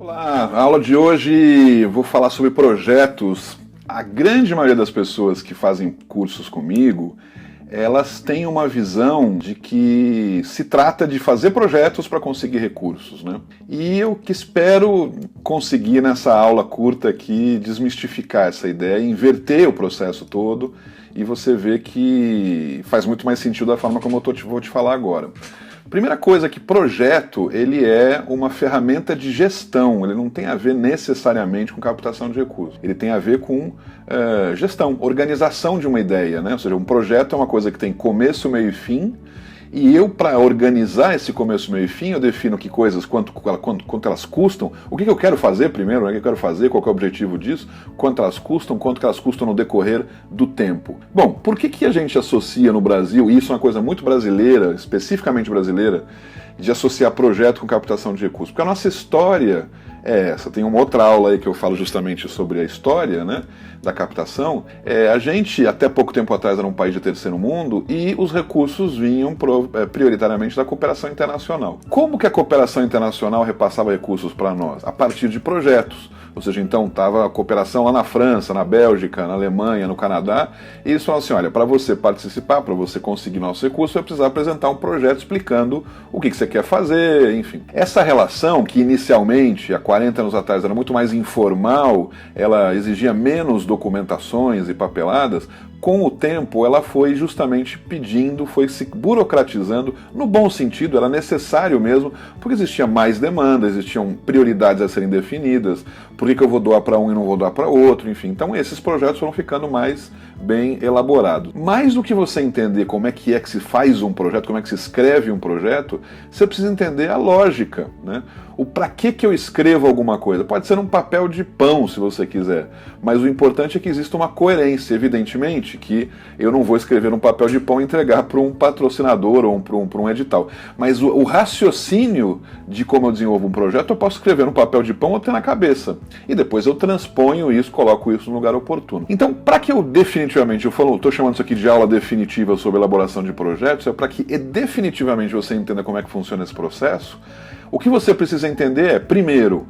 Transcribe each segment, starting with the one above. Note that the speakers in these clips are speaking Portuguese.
Olá, a aula de hoje vou falar sobre projetos. A grande maioria das pessoas que fazem cursos comigo, elas têm uma visão de que se trata de fazer projetos para conseguir recursos, né? E eu que espero conseguir nessa aula curta aqui desmistificar essa ideia, inverter o processo todo e você vê que faz muito mais sentido da forma como eu vou te falar agora. Primeira coisa que projeto, ele é uma ferramenta de gestão, ele não tem a ver necessariamente com captação de recursos, ele tem a ver com gestão, organização de uma ideia, né? Ou seja, um projeto é uma coisa que tem começo, meio e fim, e eu, para organizar esse começo, meio e fim, eu defino que coisas, quanto elas custam, o que eu quero fazer primeiro, o que eu quero fazer, qual é o objetivo disso, quanto elas custam no decorrer do tempo. Bom, por que a gente associa no Brasil, e isso é uma coisa muito brasileira, especificamente brasileira, de associar projeto com captação de recursos? Porque a nossa história é essa. Tem uma outra aula aí que eu falo justamente sobre a história, né, da captação. A gente, até pouco tempo atrás, era um país de terceiro mundo e os recursos vinham prioritariamente da cooperação internacional. Como que a cooperação internacional repassava recursos para nós? A partir de projetos. Ou seja, então estava a cooperação lá na França, na Bélgica, na Alemanha, no Canadá, e eles falaram assim, olha, para você participar, para você conseguir nossos recursos, você vai precisar apresentar um projeto explicando o que você quer fazer, enfim. Essa relação, que inicialmente, há 40 anos atrás, era muito mais informal, ela exigia menos documentações e papeladas, com o tempo ela foi justamente pedindo, foi se burocratizando, no bom sentido, era necessário mesmo, porque existia mais demanda, existiam prioridades a serem definidas, por que eu vou doar para um e não vou doar para outro, enfim. Então esses projetos foram ficando mais bem elaborados. Mais do que você entender como é que se faz um projeto, como é que se escreve um projeto, você precisa entender a lógica, né? O para que eu escrevo alguma coisa. Pode ser um papel de pão, se você quiser, mas o importante é que exista uma coerência. Evidentemente que eu não vou escrever um papel de pão e entregar para um patrocinador ou para um edital, mas o raciocínio de como eu desenvolvo um projeto eu posso escrever um papel de pão ou ter na cabeça, e depois eu transponho isso, coloco isso no lugar oportuno. Então, para que eu definitivamente, estou chamando isso aqui de aula definitiva sobre elaboração de projetos, é para que definitivamente você entenda como é que funciona esse processo. O que você precisa entender é, primeiro,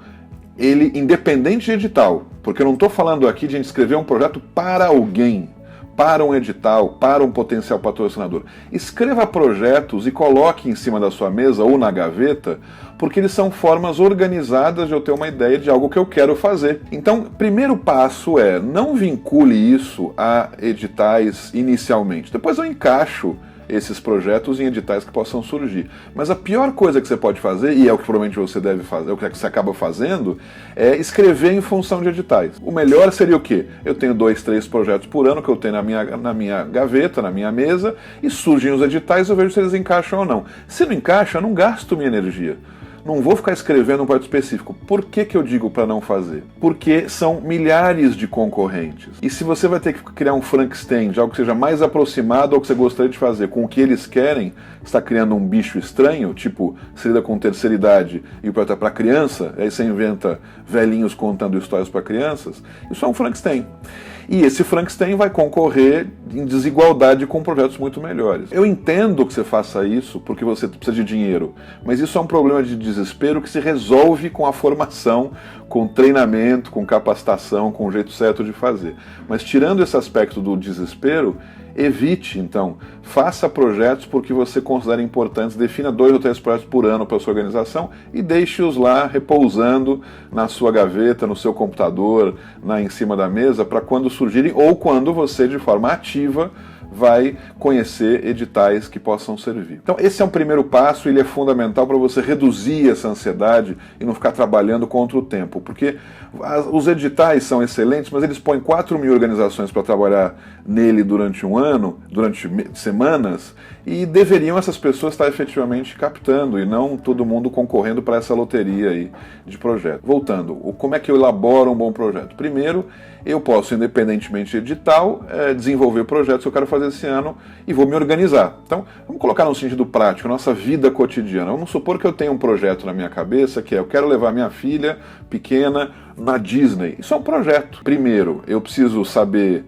ele independente de edital, porque eu não estou falando aqui de a gente escrever um projeto para alguém, para um edital, para um potencial patrocinador. Escreva projetos e coloque em cima da sua mesa ou na gaveta, porque eles são formas organizadas de eu ter uma ideia de algo que eu quero fazer. Então, primeiro passo é, não vincule isso a editais inicialmente. Depois eu encaixo esses projetos em editais que possam surgir. Mas a pior coisa que você pode fazer, e é o que provavelmente você deve fazer, é o que você acaba fazendo, é escrever em função de editais. O melhor seria o quê? Eu tenho 2, 3 projetos por ano que eu tenho na minha gaveta, na minha mesa, e surgem os editais, eu vejo se eles encaixam ou não. Se não encaixa, eu não gasto minha energia. Não vou ficar escrevendo um projeto específico. Por que eu digo para não fazer? Porque são milhares de concorrentes. E se você vai ter que criar um Frankenstein de algo que seja mais aproximado ao que você gostaria de fazer, com o que eles querem, está criando um bicho estranho, tipo, se lida com terceira idade e o projeto é para criança, aí você inventa velhinhos contando histórias para crianças, isso é um Frankenstein. E esse Frankenstein vai concorrer em desigualdade com projetos muito melhores. Eu entendo que você faça isso porque você precisa de dinheiro, mas isso é um problema de desespero que se resolve com a formação, com treinamento, com capacitação, com o jeito certo de fazer. Mas tirando esse aspecto do desespero, evite, então, faça projetos porque você considera importantes, defina 2 ou 3 projetos por ano para a sua organização e deixe-os lá repousando na sua gaveta, no seu computador, em cima da mesa, para quando surgirem ou quando você, de forma ativa, vai conhecer editais que possam servir. Então esse é um primeiro passo, ele é fundamental para você reduzir essa ansiedade e não ficar trabalhando contra o tempo, porque os editais são excelentes, mas eles põem 4.000 organizações para trabalhar nele durante um ano, durante semanas, e deveriam essas pessoas estar efetivamente captando e não todo mundo concorrendo para essa loteria aí de projeto. Voltando, como é que eu elaboro um bom projeto? Primeiro, eu posso, independentemente de edital, desenvolver projetos que eu quero fazer esse ano e vou me organizar. Então, vamos colocar no sentido prático, nossa vida cotidiana. Vamos supor que eu tenho um projeto na minha cabeça que é, eu quero levar minha filha pequena na Disney. Isso é um projeto. Primeiro, eu preciso saber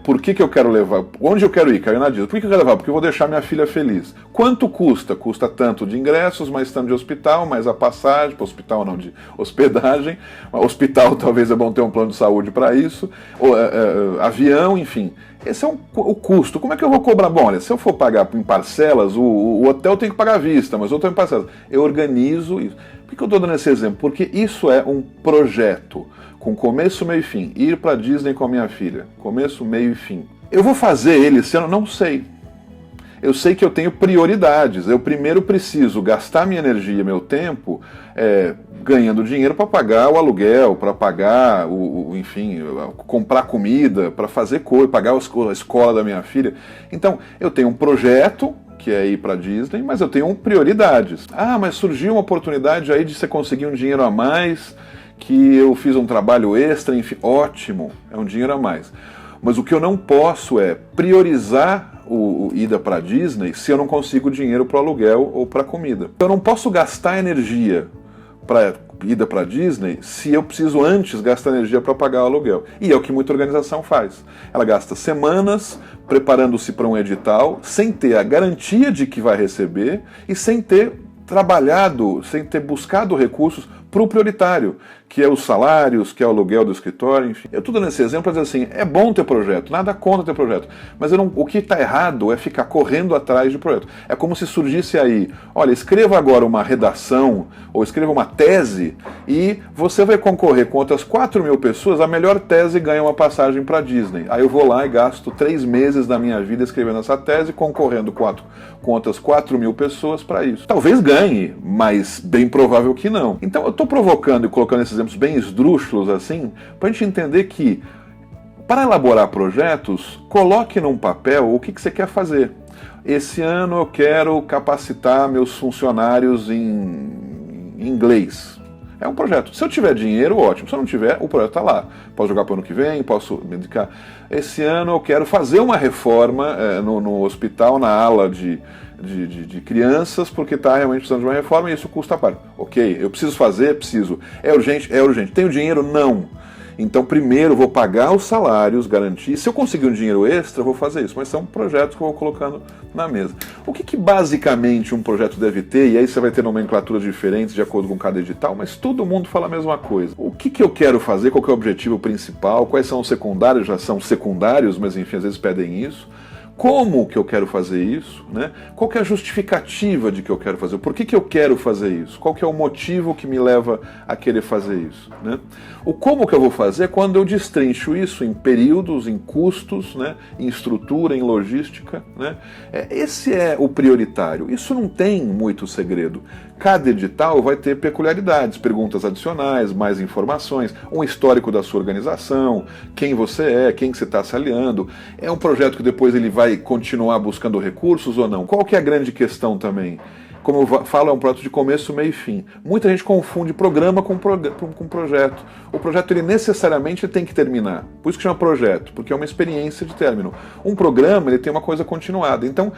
Por que eu quero levar? Onde eu quero ir? Quero ir na Disney. Por que eu quero levar? Porque eu vou deixar minha filha feliz. Quanto custa? Custa tanto de ingressos, mais tanto de hospital, mais a passagem, hospital não, de hospedagem. Hospital talvez é bom ter um plano de saúde para isso. Avião, enfim. Esse é o custo. Como é que eu vou cobrar? Bom, olha, se eu for pagar em parcelas, o hotel tem que pagar à vista, mas o hotel em parcelas. Eu organizo isso. Por que eu estou dando esse exemplo? Porque isso é um projeto com começo, meio e fim. Ir para Disney com a minha filha. Começo, meio e fim. Eu vou fazer ele esse ano? Não sei. Eu sei que eu tenho prioridades. Eu primeiro preciso gastar minha energia, meu tempo, ganhando dinheiro para pagar o aluguel, para pagar, enfim, comprar comida, para fazer coisa, pagar a escola da minha filha. Então, eu tenho um projeto, que é ir para Disney, mas eu tenho prioridades. Ah, mas surgiu uma oportunidade aí de você conseguir um dinheiro a mais, que eu fiz um trabalho extra, enfim, ótimo, é um dinheiro a mais. Mas o que eu não posso é priorizar o ida para Disney se eu não consigo dinheiro para o aluguel ou para comida. Eu não posso gastar energia para ida para Disney se eu preciso antes gastar energia para pagar o aluguel. E é o que muita organização faz. Ela gasta semanas preparando-se para um edital, sem ter a garantia de que vai receber e sem ter trabalhado, sem ter buscado recursos para o prioritário, que é os salários, que é o aluguel do escritório, enfim. Eu estou dando esse exemplo para dizer assim, é bom ter projeto, nada contra ter projeto, mas o que está errado é ficar correndo atrás de projeto. É como se surgisse aí, olha, escreva agora uma redação, ou escreva uma tese, e você vai concorrer com outras 4.000 pessoas, a melhor tese ganha uma passagem para Disney. Aí eu vou lá e gasto 3 meses da minha vida escrevendo essa tese, concorrendo com outras 4.000 pessoas para isso. Talvez ganhe, mas bem provável que não. Então eu estou provocando e colocando esses exemplos bem esdrúxulos assim, para a gente entender que, para elaborar projetos, coloque num papel o que você quer fazer. Esse ano eu quero capacitar meus funcionários em inglês. É um projeto. Se eu tiver dinheiro, ótimo. Se eu não tiver, o projeto está lá. Posso jogar para o ano que vem, posso me dedicar. Esse ano eu quero fazer uma reforma no hospital, na ala de crianças, porque está realmente precisando de uma reforma e isso custa a parte. Ok, eu preciso fazer? Preciso. É urgente? É urgente. Tenho dinheiro? Não. Então, primeiro, vou pagar os salários, garantir. Se eu conseguir um dinheiro extra, eu vou fazer isso. Mas são projetos que eu vou colocando na mesa. O que basicamente um projeto deve ter? E aí você vai ter nomenclaturas diferentes de acordo com cada edital, mas todo mundo fala a mesma coisa. O que eu quero fazer? Qual que é o objetivo principal? Quais são os secundários? Já são secundários, mas enfim, às vezes pedem isso. Como que eu quero fazer isso, né? Qual que é a justificativa de que eu quero fazer? Por que eu quero fazer isso? Qual que é o motivo que me leva a querer fazer isso, né? O como que eu vou fazer é quando eu destrincho isso em períodos, em custos, né? Em estrutura, em logística, né? Esse é o prioritário. Isso não tem muito segredo. Cada edital vai ter peculiaridades, perguntas adicionais, mais informações, um histórico da sua organização, quem você é, quem que você está se aliando. É um projeto que depois ele vai continuar buscando recursos ou não? Qual que é a grande questão também? Como eu falo, é um projeto de começo, meio e fim. Muita gente confunde programa com projeto. O projeto ele necessariamente tem que terminar. Por isso que chama projeto, porque é uma experiência de término. Um programa ele tem uma coisa continuada. Então,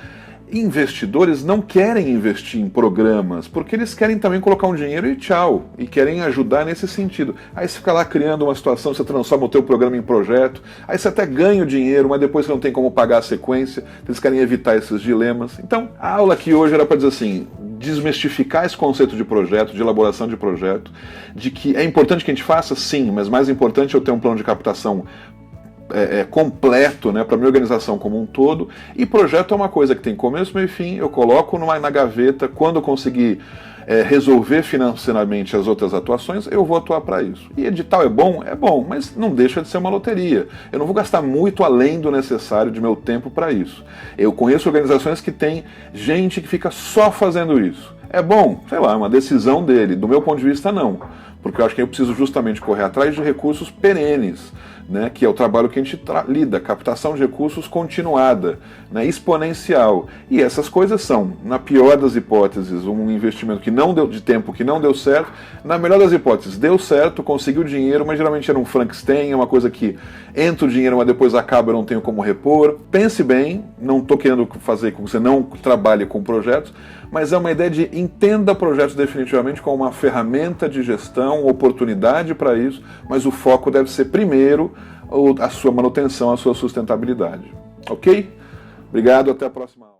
investidores não querem investir em programas, porque eles querem também colocar um dinheiro e tchau, e querem ajudar nesse sentido. Aí você fica lá criando uma situação, você transforma o teu programa em projeto, aí você até ganha o dinheiro, mas depois você não tem como pagar a sequência, eles querem evitar esses dilemas. Então, a aula aqui hoje era para dizer assim, desmistificar esse conceito de projeto, de elaboração de projeto, de que é importante que a gente faça, sim, mas mais importante é eu ter um plano de captação completo, né, para a minha organização como um todo, e projeto é uma coisa que tem começo, meio e fim, eu coloco na gaveta, quando eu conseguir resolver financeiramente as outras atuações, eu vou atuar para isso. E edital é bom, mas não deixa de ser uma loteria. Eu não vou gastar muito além do necessário de meu tempo para isso. Eu conheço organizações que têm gente que fica só fazendo isso. É bom, sei lá, é uma decisão dele. Do meu ponto de vista, não. Porque eu acho que eu preciso justamente correr atrás de recursos perenes, né, que é o trabalho que a gente lida, captação de recursos continuada, né, exponencial. E essas coisas são, na pior das hipóteses, um investimento que não deu de tempo, que não deu certo. Na melhor das hipóteses, deu certo, conseguiu dinheiro, mas geralmente era um Frankenstein, é uma coisa que entra o dinheiro, mas depois acaba, eu não tenho como repor. Pense bem, não estou querendo fazer com que você não trabalhe com projetos, mas é uma ideia de entenda projetos definitivamente como uma ferramenta de gestão, oportunidade para isso, mas o foco deve ser primeiro a sua manutenção, a sua sustentabilidade. Ok? Obrigado, até a próxima aula.